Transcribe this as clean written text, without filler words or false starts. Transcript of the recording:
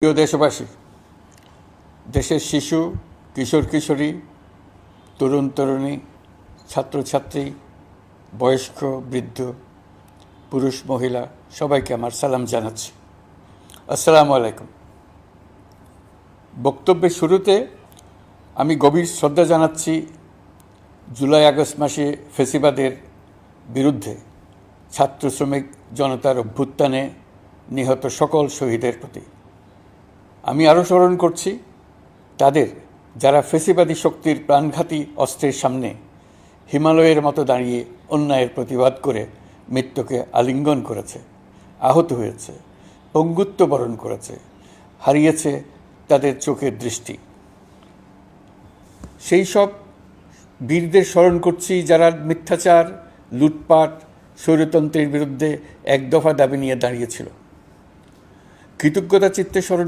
প্রিয় দেশবাসী, দেশের শিশু, কিশোর কিশোরী, তরুণ তরুণী, ছাত্রছাত্রী, বয়স্ক বৃদ্ধ, পুরুষ মহিলা সবাইকে আমার সালাম জানাচ্ছি। আসসালামু আলাইকুম। বক্তব্যের শুরুতে আমি গভীর শ্রদ্ধা জানাচ্ছি জুলাই আগস্ট মাসে ফ্যাসিবাদের বিরুদ্ধে ছাত্র শ্রমিক জনতার অভ্যুত্থানে নিহত সকল শহীদের প্রতি। আমি আরও স্মরণ করছি তাদের যারা ফ্যাসিবাদী শক্তির প্রাণঘাতী অস্ত্রের সামনে হিমালয়ের মতো দাঁড়িয়ে অন্যায়ের প্রতিবাদ করে মৃত্যুকে আলিঙ্গন করেছে, আহত হয়েছে, পঙ্গুত্ব বরণ করেছে, হারিয়েছে তাদের চোখের দৃষ্টি। সেই সব বীরদের স্মরণ করছি যারা মিথ্যাচার, লুটপাট, স্বৈরতন্ত্রের বিরুদ্ধে এক দফা দাবি নিয়ে দাঁড়িয়েছিল। কৃতজ্ঞতা চিত্তে স্মরণ